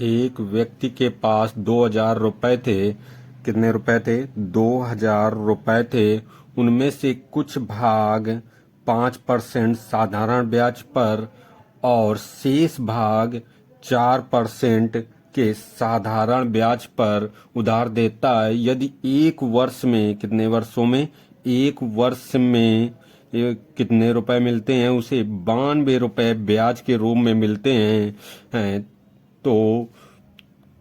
एक व्यक्ति के पास 2,000 रुपए थे। कितने रुपए थे? 2,000 रुपए थे। उनमें से कुछ भाग 5% साधारण ब्याज पर और शेष भाग 4% के साधारण ब्याज पर उधार देता है। यदि एक वर्ष में, कितने वर्षों में? एक वर्ष में ये कितने रुपए मिलते हैं? उसे 92 रुपए ब्याज के रूप में मिलते हैं। तो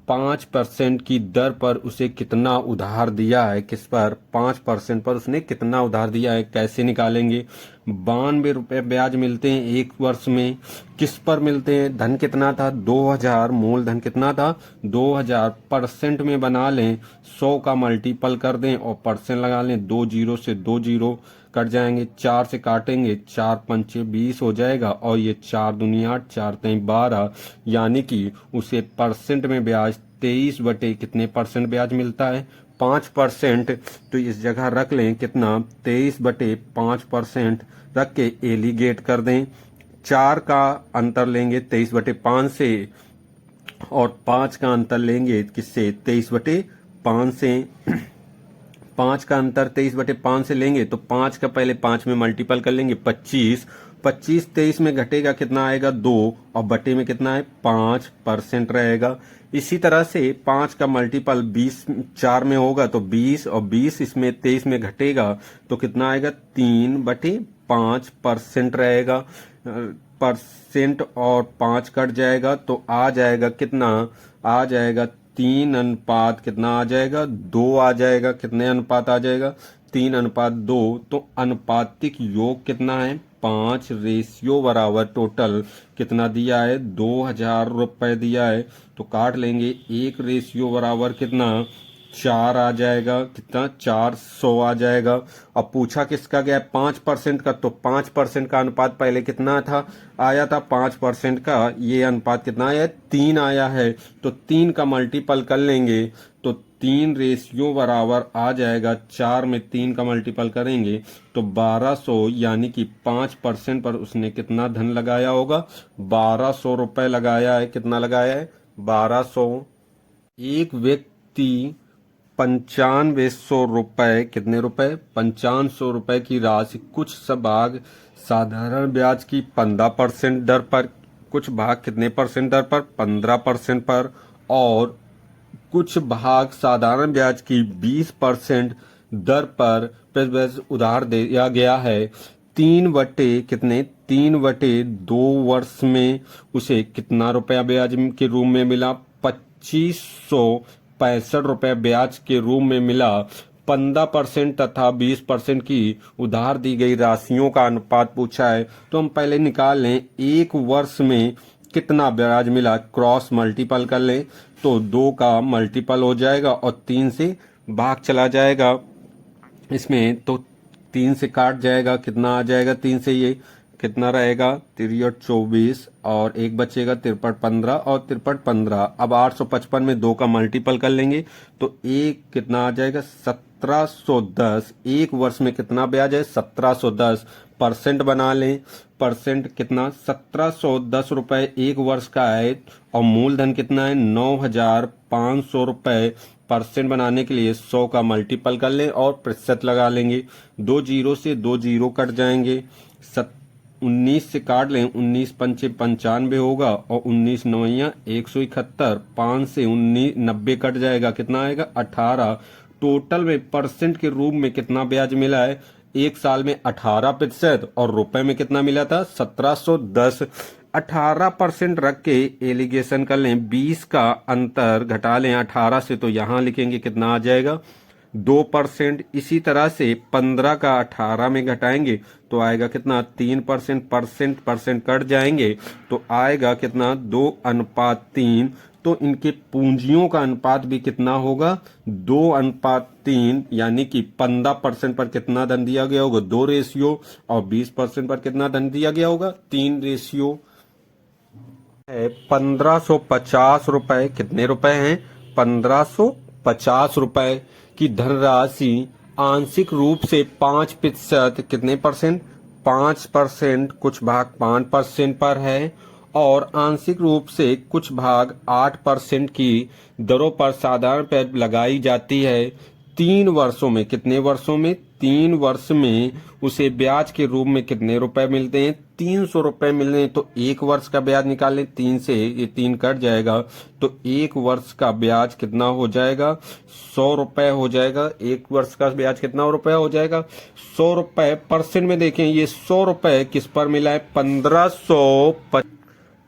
5% की दर पर उसे कितना उधार दिया है? किस पर? 5% पर उसने कितना उधार दिया है? कैसे निकालेंगे? 92 रुपए ब्याज मिलते हैं एक वर्ष में। किस पर मिलते हैं? धन कितना था? 2,000। मूलधन कितना था? 2,000। परसेंट में बना लें, 100 का मल्टीपल कर दें और परसेंट लगा लें। 2 जीरो से 2 जीरो कट जाएंगे, 4 से काटेंगे, 4 पंचे 20 हो जाएगा और ये 4 दुनिया 8, 4 तेईं 12, यानी कि उसे परसेंट में ब्याज 23 बटे कितने परसेंट ब्याज मिलता है? 5%। तो इस जगह रख लें कितना? 23 बटे 5% रख के एलिगेट कर दें। 4 का अंतर लेंगे 23 बटे 5 से और 5 का अंतर लेंगे किससे? 23 बटे 5 से। 5 का अंतर 23 बटे 5 से लेंगे तो 5 का पहले 5 में मल्टीपल कर लेंगे, 25। 25 23 में घटेगा, कितना आएगा? 2 और बटे में कितना है? 5% रहेगा। इसी तरह से 5 का मल्टीपल 20 4 में होगा तो 20 और 20 इसमें 23 में घटेगा तो कितना आएगा? 3 बटे 5% रहेगा। परसेंट और 5 कट जाएगा तो आ जाएगा कितना? आ जाएगा 3 अनुपात कितना आ जाएगा? 2 आ जाएगा। कितने अनुपात आ जाएगा? 3 अनुपात 2। तो अनुपातिक योग कितना है? 5 रेशियो बराबर टोटल कितना दिया है? 2,000 रुपए दिया है। तो काट लेंगे, 1 रेशियो बराबर कितना? 4 आ जाएगा। कितना? 400 आ जाएगा। अब पूछा किसका गया? 5% का। तो 5% का अनुपात पहले कितना था? आया था 5% का। ये अनुपात कितना आया है? 3 आया है। तो 3 का मल्टीपल कर लेंगे तो 3 रेशियो बराबर आ जाएगा 4 में 3 का मल्टीपल करेंगे तो 1200, यानी कि 5% पर उसने कितना धन लगाया होगा? 1200 रुपए लगाया है। कितना लगाया है? 1200। एक व्यक्ति 9500 रुपए, कितने रुपए? 9500 रुपए की राशि कुछ भाग साधारण ब्याज की 15% दर पर, कुछ भाग कितने परसेंट दर पर? 15% पर, और कुछ भाग साधारण ब्याज की 20% दर पर प्रतिवर्ष उधार दिया गया है। 3 बटे कितने? 3 बटे 2 वर्ष में उसे कितना रुपया ब्याज के रूप में मिला? 2565 रुपए ब्याज के रूप में मिला। 15% तथा 20% की उधार दी गई राशियों का अनुपात पूछा है तो हम पहले निकाल लें एक वर्ष में कितना ब्याज मिला। क्रॉस मल्टीपल कर लें तो 2 का मल्टीपल हो जाएगा और 3 से भाग चला जाएगा इसमें, तो 3 से काट जाएगा, कितना आ जाएगा? 3 से ये कितना रहेगा? 3 और 24 और एक बचेगा 53 15 और 53 15। अब 855 में 2 का मल्टीपल कर लेंगे तो एक कितना आ जाएगा? 1710। एक वर्ष में कितना ब्याज है? 1710। परसेंट बना लें, परसेंट कितना? 1710 रुपए एक वर्ष का है और मूलधन कितना है? 9,500 रुपए। परसेंट बनाने के लिए 100 का मल्टीपल कर लें और प्रतिशत लगा लेंगे। 2 जीरो से 2 जीरो कट जाएंगे। 19 से काट लें, 19 पंचे 95 होगा और 19 नवैया 171। 5 से 19 90 कट जाएगा, कितना आएगा? 18। टोटल में परसेंट के रूप में कितना ब्याज मिला है? एक साल में 18% और रुपए में कितना मिला था? 1710। 18% रख के एलिगेशन कर लें, 20 का अंतर घटा लें 18 से तो यहाँ लिखेंगे कितना आ जाएगा? 2%। इसी तरह से 15 का 18 में घटाएंगे तो आएगा कितना? 3%। परसेंट कट जाएंगे तो आएगा कितना? 2:3। तो इनके पूंजियों का अनुपात भी कितना होगा? 2:3, यानी कि 15% पर कितना धन दिया गया होगा? 2 रेशियो और 20% पर कितना धन दिया गया होगा? 3 रेशियो है। 1550 रुपए। कितने रुपए हैं? 1550 रुपए की धनराशि आंशिक रूप से 5%, कितने परसेंट? 5%, कुछ भाग 5% पर है और आंशिक रूप से कुछ भाग 8% की दरों पर साधारण पर लगाई जाती है 3 वर्षों में। कितने वर्षों में? 3 वर्ष में उसे ब्याज के रूप में कितने रुपए मिलते हैं? 300 रुपए मिल रहे हैं। तो 1 वर्ष का ब्याज निकालें, 3 से ये 3 कट जाएगा, तो 1 वर्ष का ब्याज कितना हो जाएगा? 100 रुपए हो जाएगा। 1 वर्ष का ब्याज कितना रुपए हो जाएगा? 100 रुपए। परसेंट में देखें, ये 100 रुपए किस पर मिला है?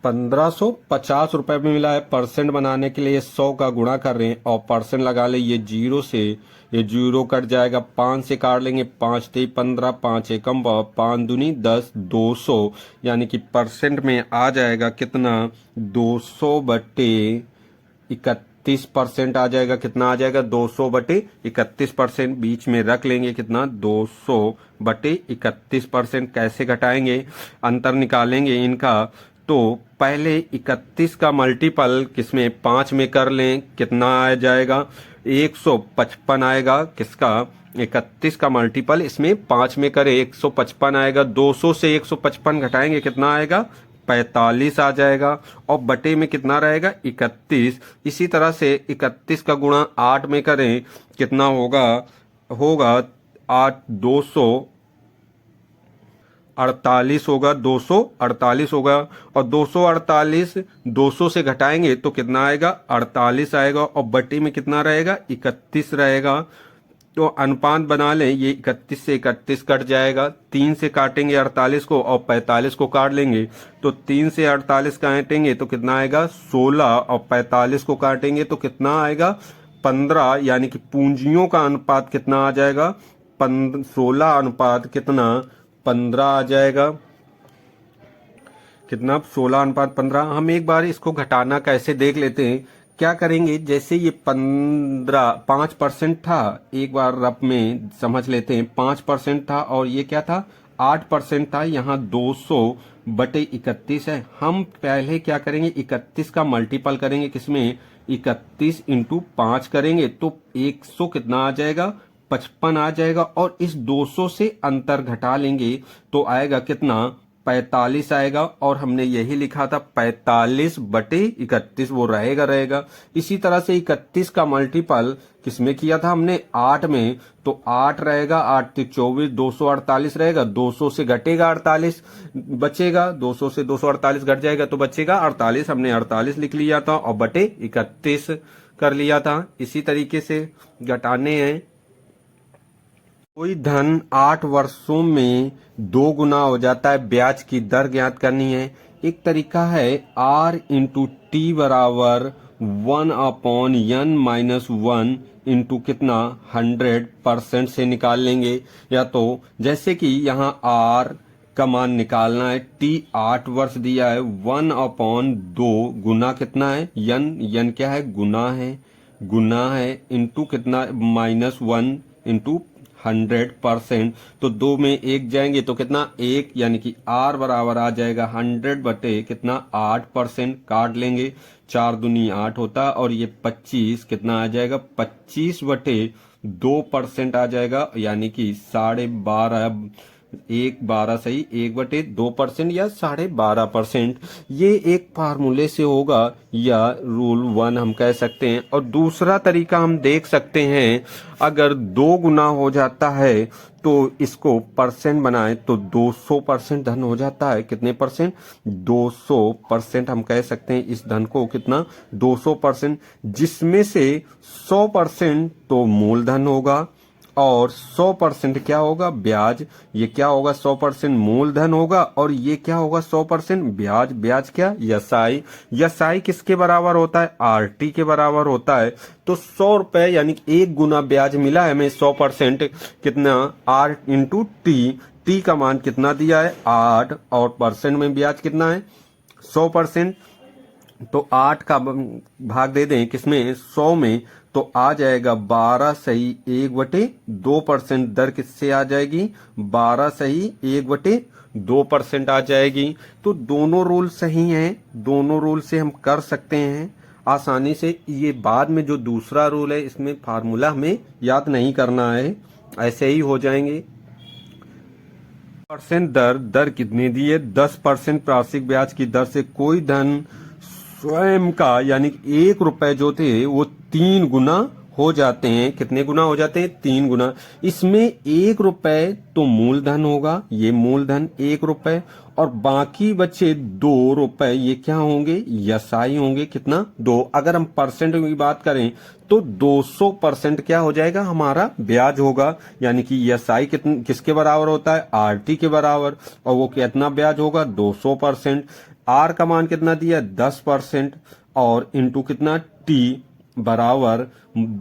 1550 रुपए में मिला है। परसेंट बनाने के लिए 100 का गुणा कर रहे हैं और परसेंट लगा ले। ये 0 से ये 0 कट जाएगा, 5 से काट लेंगे, 5 ते 15, 5 एकम 5 दूनी 10, 200, यानी कि परसेंट में आ जाएगा कितना? 200/31% आ जाएगा। कितना आ जाएगा? 200/31%। बीच में रख लेंगे कितना? 200/31%। कैसे घटाएंगे? अंतर निकालेंगे इनका। तो पहले 31 का मल्टीपल किसमें? 5 में कर लें, कितना आ जाएगा? 155 आएगा। किसका? 31 का मल्टीपल इसमें 5 में करें, 155 आएगा। 200 से 155 घटाएंगे, कितना आएगा? 45 आ जाएगा। और बटे में कितना रहेगा? 31। इसी तरह से 31 का गुणा 8 में करें, कितना होगा? 248 होगा, 248 होगा। और 248 200 से घटाएंगे तो कितना आएगा? 48 आएगा। और बटे में कितना रहेगा? 31 रहेगा। तो अनुपात बना लें, ये 31 से 31 कट जाएगा, 3 से काटेंगे 48 को और 45 को काट लेंगे। तो 3 से 48 काटेंगे तो कितना आएगा? 16। और 45 को काटेंगे तो कितना आएगा? 15। यानी कि पूंजियों का अनुपात कितना आ जाएगा? 16 अनुपात कितना? 15 आ जाएगा। कितना? 16:15। हम एक बार इसको घटाना कैसे देख लेते हैं। क्या करेंगे? जैसे ये 5% था, एक बार रफ में समझ लेते हैं। 5% था और ये क्या था? 8% था। यहाँ 200/31 है। हम पहले क्या करेंगे? 31 का मल्टीपल करेंगे, किसमें? 31 × 5 करेंगे तो 100 कितना आ जाएगा? 55 आ जाएगा। और इस 200 से अंतर घटा लेंगे तो आएगा कितना? 45 आएगा। और हमने यही लिखा था 45/31, वो रहेगा। इसी तरह से 31 का मल्टीपल किसमें किया था हमने? 8 में। तो 8 रहेगा, 8 × 24, 248 रहेगा। 200 से घटेगा 48, बचेगा। 200 से 248 घट जाएगा तो बचेगा 48। हमने 48 लिख लिया था और बटे 31 कर लिया था। इसी तरीके से घटाने हैं। कोई धन 8 वर्षों में 2 गुना हो जाता है, ब्याज की दर ज्ञात करनी है। एक तरीका है R/T बराबर 1/n-1 इंटू कितना? 100% से निकाल लेंगे। या तो जैसे कि यहाँ R का मान निकालना है, T 8 वर्ष दिया है, 1/2 गुना कितना है? n क्या है? गुना है इंटू कितना? -1 इंटू 100%। तो 2 में 1 जाएंगे तो कितना? 1, यानी कि R बराबर आ जाएगा 100 बटे कितना? 8%। काट लेंगे, 4 दूनी 8 होता है। और ये 25 कितना आ जाएगा? 25/2% आ जाएगा, यानी कि 12.5। 12 सही, 1/2% या 12.5%। ये एक फार्मूले से होगा या रूल 1 हम कह सकते हैं। और दूसरा तरीका हम देख सकते हैं, अगर 2 गुना हो जाता है तो इसको परसेंट बनाए तो 200% धन हो जाता है। कितने परसेंट? 200% हम कह सकते हैं इस धन को। कितना? 200%, जिसमें से 100% तो मूलधन होगा और 100% क्या होगा? ब्याज। ये क्या होगा? 100% मूलधन होगा और ये क्या होगा? 100% ब्याज। ब्याज क्या? यसाई। यसाई किसके बराबर होता है? RT के बराबर होता है। तो 100 रुपए यानी 1 गुना ब्याज मिला है हमें 100%। कितना? R/T। T का मान कितना दिया है? 8। और परसेंट में ब्याज कितना है? 100%। तो 8 का भाग दे दें किसमें? 100 में। तो आ जाएगा 12 सही 1/2%। दर किससे आ जाएगी? 12 सही 1/2% आ जाएगी। तो दोनों रूल सही हैं, दोनों रूल से हम कर सकते हैं आसानी से। ये बाद में जो दूसरा रूल है इसमें फार्मूला हमें याद नहीं करना है, ऐसे ही हो जाएंगे। परसेंट दर कितनी दी है? 10% वार्षिक ब्याज की दर से कोई धन स्वयं का यानी कि 1 रुपए जो थे वो 3 गुना हो जाते हैं। कितने गुना हो जाते हैं? 3 गुना। इसमें 1 रुपए तो मूलधन होगा, ये मूलधन 1 रुपए, और बाकी बचे 2 रुपए, ये क्या होंगे? यसाई होंगे। कितना? 2। अगर हम परसेंट की बात करें तो 200% क्या हो जाएगा? हमारा ब्याज होगा, यानी कि यसाई किसके बराबर होता है? आरटी के बराबर, और वो कितना ब्याज होगा? 200%। आर का मान कितना दिया? 10%, और इंटू कितना? टी बराबर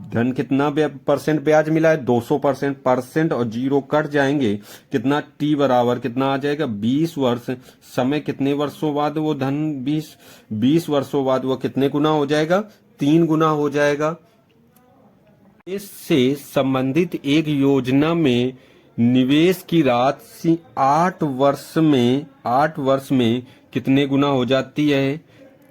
धन कितना परसेंट ब्याज मिला है? 200%। परसेंट और जीरो कट जाएंगे, कितना? टी बराबर कितना आ जाएगा? 20 वर्ष। समय कितने वर्षों बाद वो धन 20 वर्षों बाद वो कितने गुना हो जाएगा? 3 गुना हो जाएगा। इससे संबंधित एक योजना में निवेश की राशि 8 वर्ष में कितने गुना हो जाती है?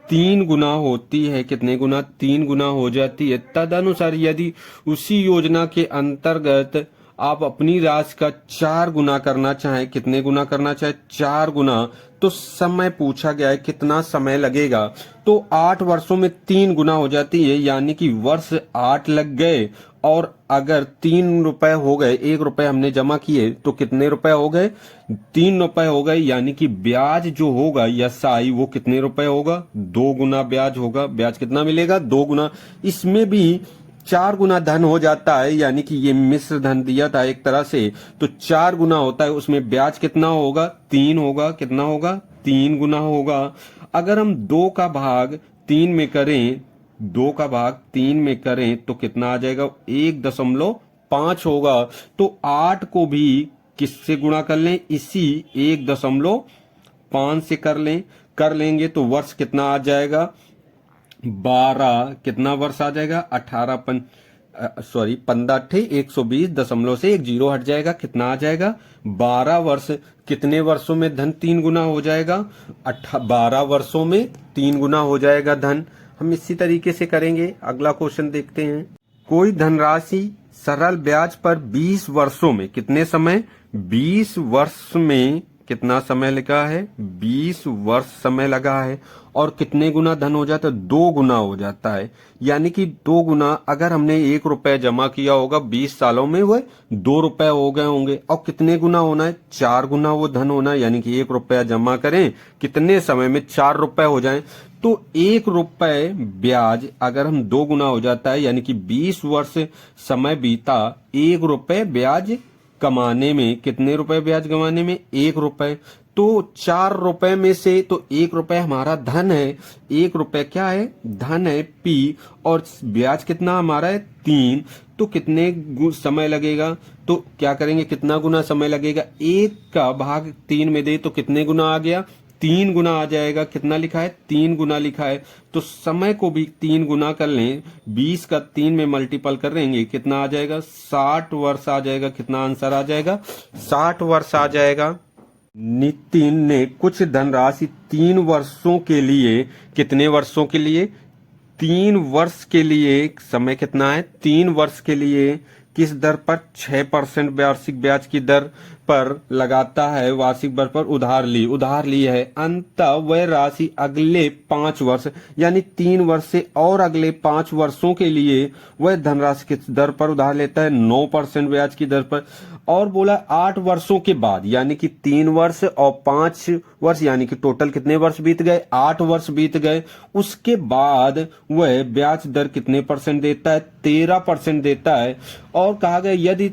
3 गुना होती है। कितने गुना? 3 गुना हो जाती है। तदनुसार यदि उसी योजना के अंतर्गत आप अपनी राशि का 4 गुना करना चाहें, कितने गुना करना चाहे? 4 गुना, तो समय पूछा गया है कितना समय लगेगा, तो 8 वर्षों में 3 गुना हो जाती है, यानी कि वर्ष 8 लग गए, और अगर 3 रुपए हो गए, 1 रुपए हमने जमा किए, तो कितने रुपए हो गए? 3 रुपए हो गए, यानी कि ब्याज जो होगा यसाई वो कितने रुपए होगा? 2 गुना ब्याज होगा। ब्याज कितना मिलेगा? 2 गुना। इसमें भी 4 गुना धन हो जाता है, यानी कि ये मिश्र धन दिया था एक तरह से, तो 4 गुना होता है। उसमें ब्याज कितना होगा? 3 होगा। कितना होगा? 3 गुना होगा। अगर हम 2 का भाग 3 में करें, 2 का भाग 3 में करें तो कितना आ जाएगा? 1.5 होगा। तो 8 को भी किससे गुणा कर लें? इसी 1.5 से कर लेंगे तो वर्ष कितना आ जाएगा? 12। कितना वर्ष आ जाएगा? 15 थे 120 दशमलव से 1 जीरो हट जाएगा, कितना आ जाएगा? 12 वर्ष। कितने वर्षों में धन 3 गुना हो जाएगा? 12 वर्षों में 3 गुना हो जाएगा धन। हम इसी तरीके से करेंगे। अगला क्वेश्चन देखते हैं। कोई धनराशि सरल ब्याज पर 20 वर्षों में, कितने समय? 20 वर्ष में कितना समय लगा है? 20 वर्ष समय लगा है, और कितने गुना धन हो जाता है? 2 गुना हो जाता है, यानी कि 2 गुना। अगर हमने 1 रुपए जमा किया होगा 20 सालों में, वह 2 रुपए हो गए होंगे, और कितने गुना होना है? 4 गुना वो धन होना है, यानी कि 1 रुपया जमा करें, कितने समय में? 4 रुपए हो जाएं, तो 1 रुपए ब्याज अगर हम 2 गुना हो जाता है, यानी कि 20 वर्ष समय बीता 1 रुपए ब्याज कमाने में। कितने रुपए ब्याज कमाने में? 1 रुपए। तो 4 रुपए में से तो 1 रुपए हमारा धन है। 1 रुपए क्या है? धन है, पी, और ब्याज कितना हमारा है? 3। तो कितने समय लगेगा? तो क्या करेंगे? कितना गुना समय लगेगा? 1 का भाग 3 में दे तो कितने गुना आ गया? 3 गुना आ जाएगा। कितना लिखा है? 3 गुना लिखा है। तो समय को भी 3 गुना कर लें, 20 का 3 में मल्टीपल करेंगे, कितना आ जाएगा? 60 वर्ष आ जाएगा। कितना आंसर आ जाएगा? 60 वर्ष आ जाएगा। नितिन ने कुछ धनराशि 3 वर्षों के लिए, कितने वर्षों के लिए? 3 वर्ष के लिए। समय कितना है? 3 वर्ष के लिए किस दर पर? 6% वार्षिक ब्याज की दर पर लगाता है। वार्षिक दर पर उधार ली है। अंततः वह राशि अगले 5 वर्ष, यानी 3 वर्ष से और अगले 5 वर्षों के लिए वह धनराशि किस दर पर उधार लेता है? 9% ब्याज की दर पर। और बोला 8 वर्षों के बाद, यानी कि 3 वर्ष और 5 वर्ष, यानी कि टोटल कितने वर्ष बीत गए? 8 वर्ष बीत गए। उसके बाद वह ब्याज दर कितने परसेंट देता है? 13% देता है। और कहा गया यदि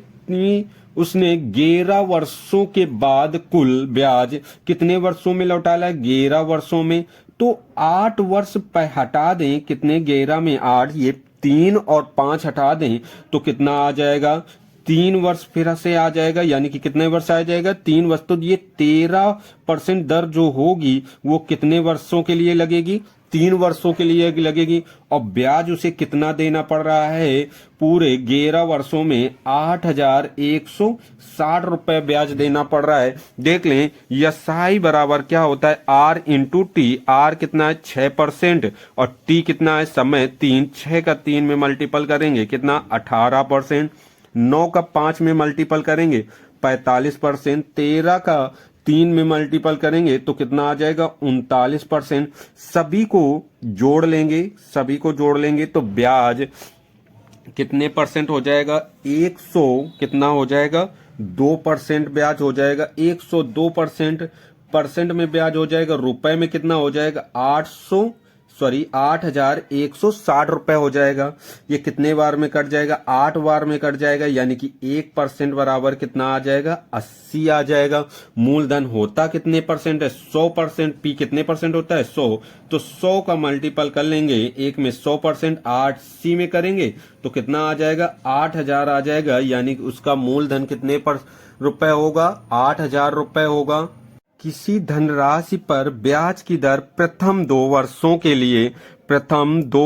उसने 11 वर्षों के बाद कुल ब्याज कितने वर्षों में लौटाया? 11 वर्षों में। तो 8 वर्ष हटा दें, कितने? 11 में 8, ये 3 और 5 हटा दें तो कितना आ जाएगा? 3 वर्ष फिर से आ जाएगा, यानी कि कितने वर्ष आ जाएगा? 3 वर्ष। तो ये 13% दर जो होगी वो कितने वर्षों के लिए लगेगी? 3 वर्षों के लिए लगेगी। और ब्याज उसे कितना देना पड़ रहा है? पूरे 11 वर्षों में 8,160 रुपए ब्याज देना पड़ रहा है। देख लें, यसाई बराबर क्या होता है? R into T. R कितना है? 6%, और टी कितना है? समय 3। 6 का 3 में मल्टीपल करेंगे, कितना? 18%। 9 का 5 में मल्टीपल करेंगे, 45%। 13 का 3 में मल्टीपल करेंगे तो कितना आ जाएगा 39%। सभी को जोड़ लेंगे तो ब्याज कितने परसेंट हो जाएगा 100 कितना हो जाएगा 2% ब्याज हो जाएगा। 102% परसेंट में ब्याज हो जाएगा। रुपए में कितना हो जाएगा 8,160 रुपए हो जाएगा। ये कितने बार में कट जाएगा 8 बार में कट जाएगा, यानी कि 1% बराबर कितना आ जाएगा 80 आ जाएगा। मूलधन होता कितने परसेंट है 100%। पी कितने परसेंट होता है 100, तो 100 का मल्टीपल कर लेंगे एक में 100%, 80 में करेंगे तो कितना आ जाएगा 8,000 आ जाएगा, यानी कि उसका मूलधन कितने पर रुपए होगा 8,000 रुपए होगा। किसी धनराशि पर ब्याज की दर प्रथम 2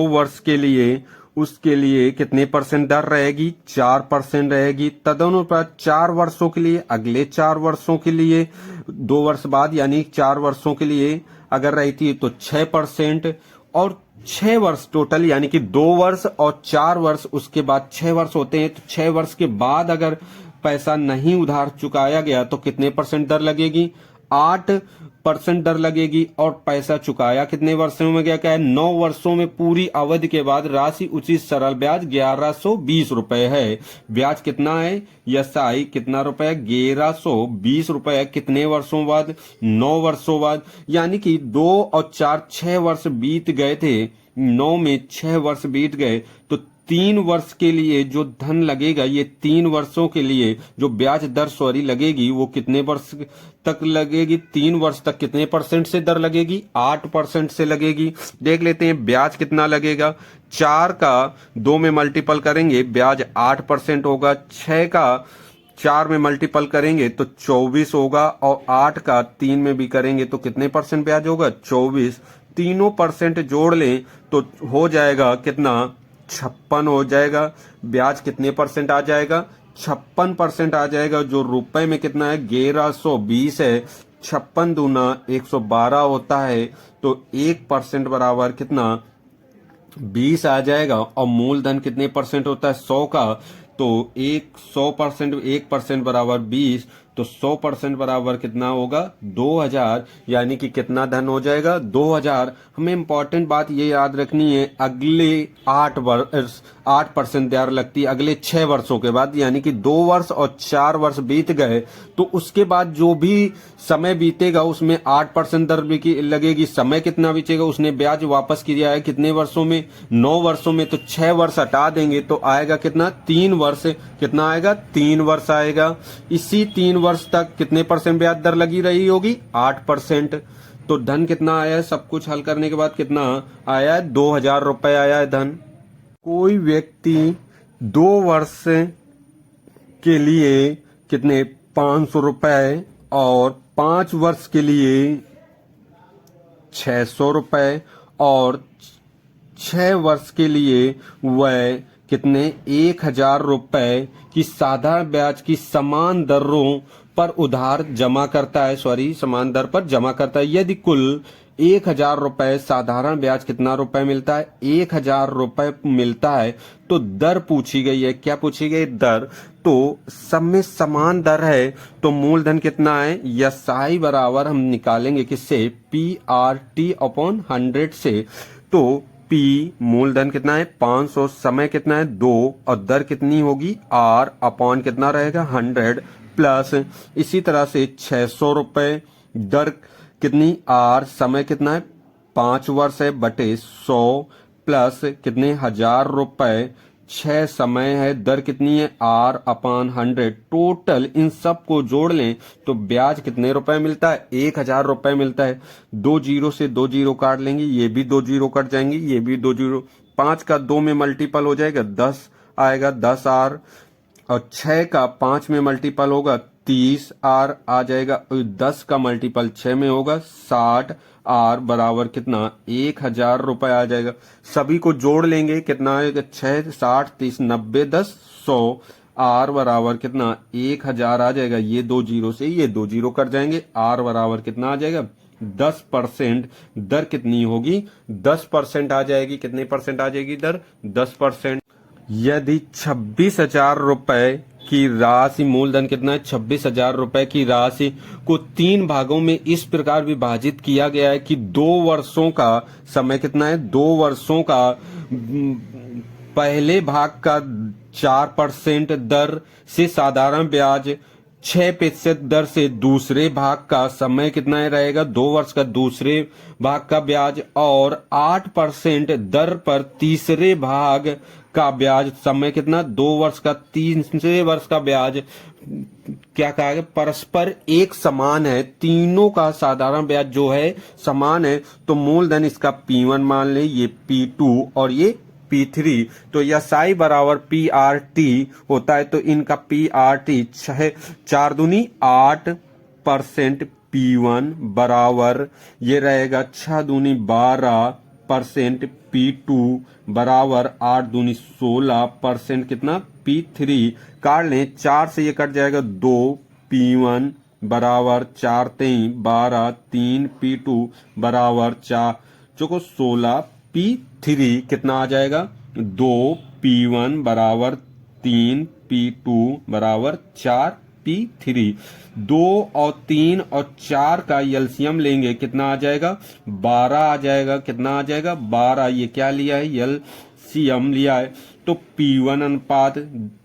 वर्ष के लिए उसके लिए कितने परसेंट दर रहेगी 4% रहेगी। तदनुसार 4 वर्षों के लिए, अगले 4 वर्षों के लिए, 2 वर्ष बाद यानी 4 वर्षों के लिए अगर रहती है तो 6%, और 6 वर्ष टोटल यानी कि 2 वर्ष और 4 वर्ष उसके बाद 6 वर्ष होते हैं, तो 6 वर्ष के बाद अगर पैसा नहीं उधार चुकाया गया तो कितने परसेंट दर लगेगी 8% दर लगेगी। और पैसा चुकाया कितने वर्षों में गया, क्या है 9 वर्षों में पूरी अवधि के बाद राशि उचित सरल ब्याज 1120 रुपए है। ब्याज कितना है यसाई कितना रुपए 1120 रुपए। कितने वर्षों बाद 9 वर्षों बाद, यानी कि 2 और 4 6 वर्ष बीत गए थे, 9 में 6 वर्ष बीत गए तो 3 वर्ष के लिए जो धन लगेगा, ये 3 वर्षों के लिए जो ब्याज दर लगेगी वो कितने वर्ष तक लगेगी 3 वर्ष तक कितने परसेंट से दर लगेगी 8% से लगेगी। देख लेते हैं ब्याज कितना लगेगा। 4 का 2 में मल्टीपल करेंगे ब्याज 8% होगा। 6 का 4 में मल्टीपल करेंगे तो 24 होगा, और 8 का 3 में भी करेंगे तो कितने परसेंट ब्याज होगा 24। तीनों परसेंट जोड़ लें तो हो जाएगा कितना 56 हो जाएगा। ब्याज कितने परसेंट आ जाएगा 56% आ जाएगा, जो रुपए में कितना है 1120 है। 56 दूना 112 होता है, तो 1% बराबर कितना 20 आ जाएगा। और मूलधन कितने परसेंट होता है 100 का, तो 1% बराबर 20, तो 100% बराबर कितना होगा 2000, यानी कि कितना धन हो जाएगा 2000। हमें इंपॉर्टेंट बात ये याद रखनी है, अगले 8% दर लगती है अगले 6 वर्षों के बाद, यानी कि 2 वर्ष और 4 वर्ष बीत गए तो उसके बाद जो भी समय बीतेगा उसमें 8% दर भी लगेगी। समय कितना बीतेगा, उसने ब्याज वापस किया है कितने वर्षों में 9 वर्षों में, तो 6 वर्ष हटा देंगे तो आएगा कितना 3 वर्ष। कितना आएगा 3 वर्ष आएगा। इसी 3 वर्ष तक कितने परसेंट ब्याज दर लगी रही होगी 8%। तो धन कितना आया है, सब कुछ हल करने के बाद कितना आया है 2000 रुपए आया है धन। कोई व्यक्ति 2 वर्ष के लिए कितने 500 रुपए और 5 वर्ष के लिए 600 रुपए और 6 वर्ष के लिए वह कितने 1000 रुपए की साधारण ब्याज की समान दरों पर उधार जमा करता है, समान दर पर जमा करता है। यदि कुल 1000 रुपए साधारण ब्याज कितना रुपए मिलता है 1000 रुपए मिलता है, तो दर पूछी गई है। क्या पूछी गई दर, तो सब में समान दर है तो मूलधन कितना है यसाई बराबर हम निकालेंगे किससे PRT/100 से। तो P मूलधन कितना है 500, समय कितना है 2 और दर कितनी होगी R अपॉन कितना रहेगा 100 प्लस इसी तरह से 600 रुपए, दर कितनी R, समय कितना है 5 वर्ष है बटे 100 प्लस कितने 1000 रुपए, 6 समय है, दर कितनी है R अपॉन 100। टोटल इन सब को जोड़ लें तो ब्याज कितने रुपए मिलता है 1000 रुपए मिलता है। 2 जीरो से 2 जीरो काट लेंगे, ये भी 2 जीरो कट जाएंगे, ये भी 2 जीरो। 5 का 2 में मल्टीपल हो जाएगा 10 आएगा 10R, और 6 का 5 में मल्टीपल होगा 30R आ जाएगा। 10 का मल्टीपल 6 में होगा 60R बराबर कितना 1000 रुपए आ जाएगा। सभी को जोड़ लेंगे कितना आएगा 6 60 30 90 10 100 R बराबर कितना 1000 आ जाएगा। ये 2 जीरो से ये 2 जीरो कर जाएंगे, R बराबर कितना आ जाएगा 10%। दर कितनी होगी 10% आ जाएगी। कितने परसेंट आ जाएगी दर 10%। यदि 26,000 रुपए की राशि, मूलधन कितना है 26,000 रुपए की राशि को 3 भागों में इस प्रकार विभाजित किया गया है कि 2 वर्षों का समय कितना है, 2 वर्षों का पहले भाग का 4% दर से साधारण ब्याज 6% दर से दूसरे भाग का समय कितना रहेगा, 2 वर्ष का दूसरे भाग का ब्याज, और 8% दर पर तीसरे भाग का ब्याज, समय कितना 2 वर्ष का तीसरे वर्ष का ब्याज क्या कहा गया, परस्पर एक समान है, तीनों का साधारण ब्याज जो है समान है। तो मूलधन इसका P1 मान ले, ये P2 और ये P3। तो SI बराबर PRT होता है, तो इनका PRT 4 दूनी 8% P1 बराबर ये रहेगा 6 दूनी 12% P2 बराबर 8 दूनी 16% कितना P3। काट लें, 4 से ये कट जाएगा 2 P1 बराबर 4 3 12 3 P2 बराबर 4 चौको 16 P3 कितना आ जाएगा, 2 P1 बराबर 3 P2 बराबर 4 P3। 2 और 3 और 4 का एलसीएम लेंगे, कितना आ जाएगा 12 आ जाएगा, कितना आ जाएगा 12। ये क्या लिया है, एलसीएम लिया है। तो P1 अनुपात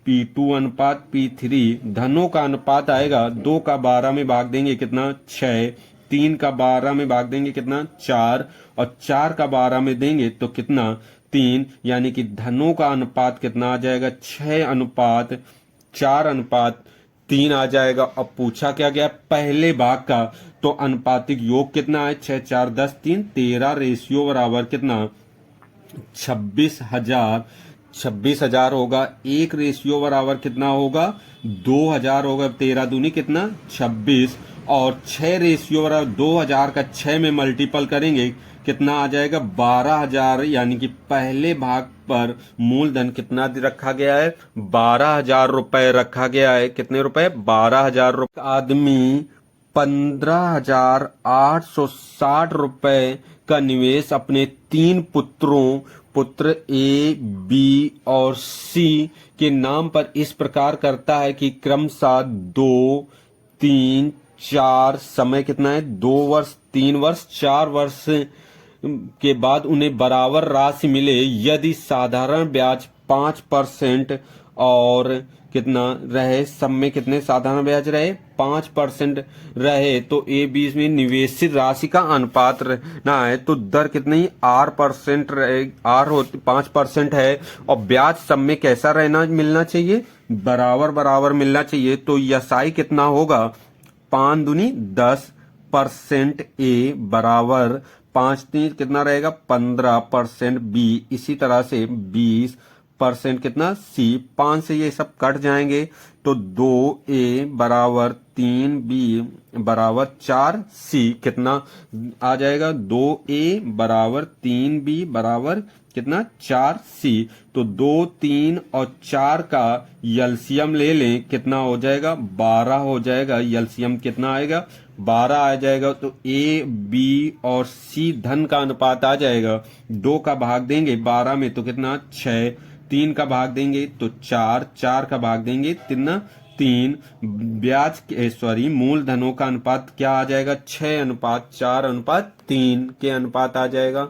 P2 अनुपात P3 धनों का अनुपात आएगा, 2 का 12 में भाग देंगे कितना 6, 3 का 12 में भाग देंगे कितना 4, और 4 का 12 में देंगे तो कितना 3, यानी कि धनों का अनुपात कितना आ जाएगा 6:4:3 आ जाएगा। अब पूछा क्या गया पहले भाग का, तो अनुपातिक योग कितना है 6 4 10 3 13 रेशियो बराबर कितना 26,000 होगा। एक रेशियो बराबर कितना होगा 2,000 होगा, 13 दूनी कितना 26, और 6 रेशियो बराबर 2,000 का 6 में मल्टीपल करेंगे कितना आ जाएगा 12,000, यानी कि पहले भाग पर मूलधन कितना रखा गया है 12,000 रुपए रखा गया है। कितने रुपए 12,000 रुपए। आदमी 15,860 रुपए का निवेश अपने 3 पुत्र A, B और C के नाम पर इस प्रकार करता है कि क्रमशः 2, 3, 4 समय कितना है 2 वर्ष, 3 वर्ष, 4 वर्ष के बाद उन्हें बराबर राशि मिले यदि साधारण ब्याज 5% और कितना रहे, सब में कितने साधारण ब्याज रहे 5% रहे, तो ए बीच में निवेशित राशि का अनुपात रहना है। तो दर कितनी R% रहे, R होती 5% है, और ब्याज सब में कैसा रहना मिलना चाहिए बराबर बराबर मिलना चाहिए। तो SI कितना होगा 5 दूनी 10% A बराबर 5 3 कितना रहेगा 15% B, इसी तरह से 20% कितना C। 5 से ये सब कट जाएंगे तो 2A बराबर 3B बराबर 4C कितना आ जाएगा 2A बराबर 3B बराबर कितना 4C। तो 2, 3 और 4 का एलसीएम ले लें, कितना हो जाएगा 12 हो जाएगा। एलसीएम कितना आएगा 12 आ जाएगा। तो A, B और C धन का अनुपात आ जाएगा। 2 का भाग देंगे 12 में तो कितना 6, 3 का भाग देंगे तो 4, 4 का भाग देंगे कितना 3। ब्याज सॉरी मूलधनों का अनुपात क्या आ जाएगा 6:4:3 के अनुपात आ जाएगा।